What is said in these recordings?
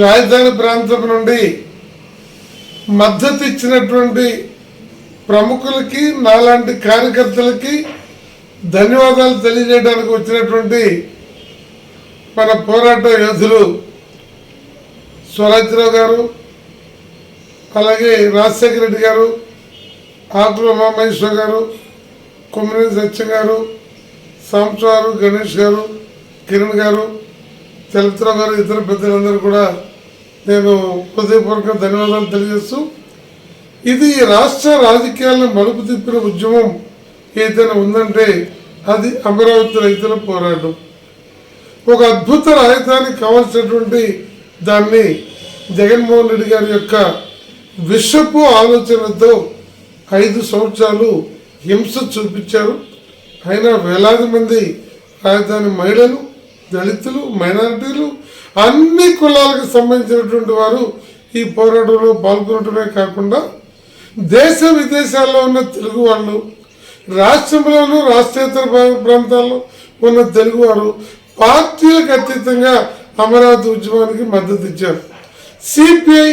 రాజధాని ప్రాంతం నుండి మద్దతు ఇచ్చినటువంటి ప్రముఖులకి నాలాంటి కార్యకర్తలకి ధన్యవాదాలు తెలియజేయడానికి వచ్చినటువంటి మన పోరాట యోధులు స్వరాజ్యరావు గారు, అలాగే రాజశేఖర రెడ్డి గారు, ఆకుల ఉమామహేశ్వర గారు, కొమ్మినేని సత్యం గారు, సాంబశివరావు, గణేష్ గారు, కిరణ్ గారు, చలపతిరావు గారు, ఇతర పెద్దలందరూ కూడా నేను హృదయపూర్వక ధన్యవాదాలు తెలియజేస్తూ, ఇది రాష్ట్ర రాజకీయాలను మలుపు తిప్పిన ఉద్యమం ఏదైనా ఉందంటే అది అమరావతి రైతుల పోరాటం. ఒక అద్భుత రాజధాని కావాల్సినటువంటి దాన్ని జగన్మోహన్ రెడ్డి గారి యొక్క విషపు ఆలోచనతో 5 సంవత్సరాలు హింస చూపించారు. అయినా వేలాది మంది రాజధాని మహిళలు, దళితులు, మైనారిటీలు, అన్ని కులాలకు సంబంధించినటువంటి వారు ఈ పోరాటంలో పాల్గొనడమే కాకుండా దేశ విదేశాల్లో ఉన్న తెలుగు వాళ్ళు, రాష్ట్రంలోనూ రాష్ట్రేతర ప్రాంతాల్లో ఉన్న తెలుగువారు పార్టీలకు అతీతంగా అమరావతి ఉద్యమానికి మద్దతు ఇచ్చారు. సిపిఐ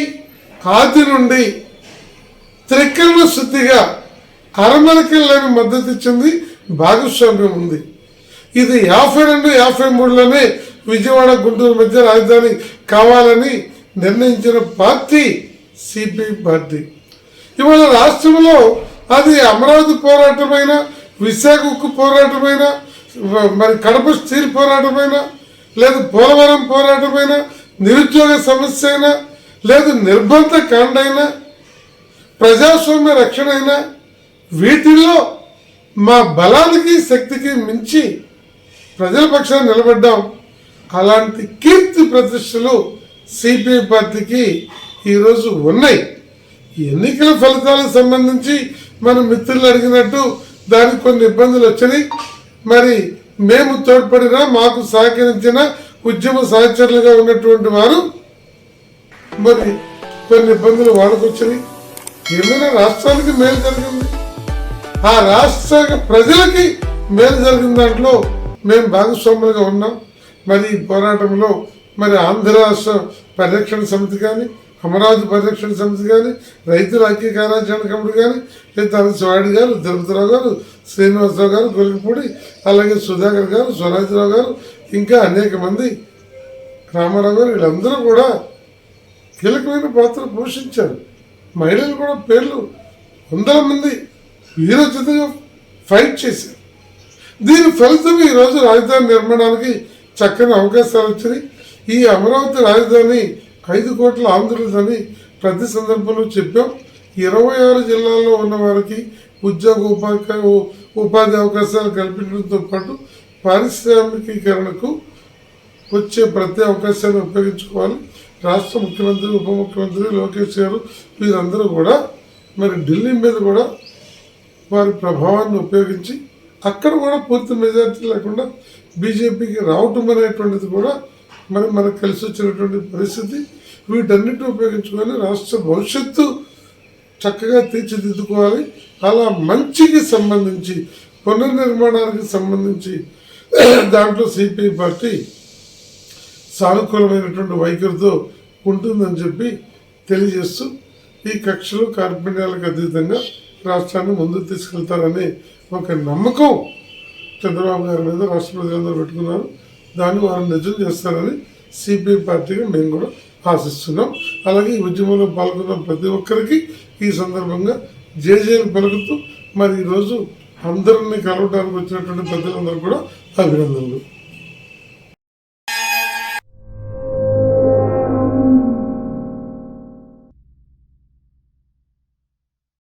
ఆది నుండి త్రికరణ శుద్ధిగా అరమరికలు లేని మద్దతు ఇచ్చింది, భాగస్వామ్యం ఉంది. ఇది 52, 53లోనే విజయవాడ, గుంటూరు మధ్య రాజధాని కావాలని నిర్ణయించిన పార్టీ సిపిఐ పార్టీ. ఇవాళ రాష్ట్రంలో అది అమరావతి పోరాటమైన, విశాఖ ఉక్కు పోరాటమైన, మరి కడప స్టీల్ పోరాటమైన, లేదు పోలవరం పోరాటమైన, నిరుద్యోగ సమస్య అయినా, లేదు నిర్బంధ కాండ అయినా, ప్రజాస్వామ్య రక్షణ అయినా, వీటిల్లో మా బలానికి శక్తికి మించి ప్రజల పక్షాన్ని నిలబడ్డాం. అలాంటి కీర్తి ప్రతిష్టలు సిపిఐ పార్టీకి ఈరోజు ఉన్నాయి. ఎన్నికల ఫలితాలకు సంబంధించి మన మిత్రులు అడిగినట్టు దానికి కొన్ని ఇబ్బందులు వచ్చినాయి. మరి మేము తోడ్పడినా, మాకు సహకరించిన ఉద్యమ సహచరులుగా ఉన్నటువంటి వారు మరి కొన్ని ఇబ్బందులు వాడుకొచ్చినాయి. ఏమైనా రాష్ట్రానికి మేలు జరిగింది, ఆ రాష్ట్ర ప్రజలకి మేలు జరిగిన దాంట్లో మేము భాగస్వాములుగా ఉన్నాం. మరి ఈ పోరాటంలో మరి ఆంధ్ర రాష్ట్ర పరిరక్షణ సమితి కానీ, అమరావతి పరిరక్షణ సమితి కానీ, రైతుల ఐక్య కార్యాచరణ కమిటీ కానీ, లేదా శివాడి గారు, తిరుపతిరావు గారు, శ్రీనివాసరావు గారు, గొలికిపూడి, అలాగే సుధాకర్ గారు, స్వరాజ్యరావు గారు, ఇంకా అనేక మంది, రామారావు గారు, వీళ్ళందరూ కూడా కీలకమైన పాత్ర పోషించారు. మహిళలు కూడా పేర్లు 100 మంది వీరోచితంగా ఫైట్ చేశారు. దీని ఫలితం ఈరోజు రాజధాని నిర్మాణానికి చక్కని అవకాశాలు వచ్చినాయి. ఈ అమరావతి రాజధాని 5 కోట్ల ఆంధ్రులదని ప్రతి సందర్భంలో చెప్పాం. 26 జిల్లాల్లో ఉన్న వారికి ఉపాధి అవకాశాలు కల్పించడంతో పాటు పారిశ్రామికీకరణకు వచ్చే ప్రతి అవకాశాన్ని ఉపయోగించుకోవాలి. రాష్ట్ర ముఖ్యమంత్రి, ఉప ముఖ్యమంత్రి లోకేష్ గారు వీరందరూ కూడా మరి ఢిల్లీ మీద కూడా వారి ప్రభావాన్ని ఉపయోగించి అక్కడ కూడా పూర్తి మెజారిటీ లేకుండా బీజేపీకి రావటం అనేటువంటిది కూడా మరి మనకు కలిసి వచ్చినటువంటి పరిస్థితి. వీటన్నిటిని ఉపయోగించుకొని రాష్ట్ర భవిష్యత్తు చక్కగా తీర్చిదిద్దుకోవాలి. అలా మంచికి సంబంధించి, పునర్నిర్మాణానికి సంబంధించి దాంట్లో సిపిఐ పార్టీ సానుకూలమైనటువంటి వైఖరితో ఉంటుందని చెప్పి తెలియజేస్తూ, ఈ కక్షలు కార్పణ్యాలకు అతీతంగా రాష్ట్రాన్ని ముందుకు తీసుకెళ్తారనే ఒక నమ్మకం చంద్రబాబు గారి మీద రాష్ట్ర ప్రజలందరూ పెట్టుకున్నారు. దాన్ని వారు నిజం చేస్తారని సిపిఐ పార్టీగా మేము కూడా ఆశిస్తున్నాం. అలాగే ఈ ఉద్యమంలో పాల్గొన్న ప్రతి ఒక్కరికి ఈ సందర్భంగా జేజేలు పలుకుతూ మరి ఈరోజు అందరినీ కలవడానికి వచ్చినటువంటి పెద్దలందరూ కూడా అభినందనలు.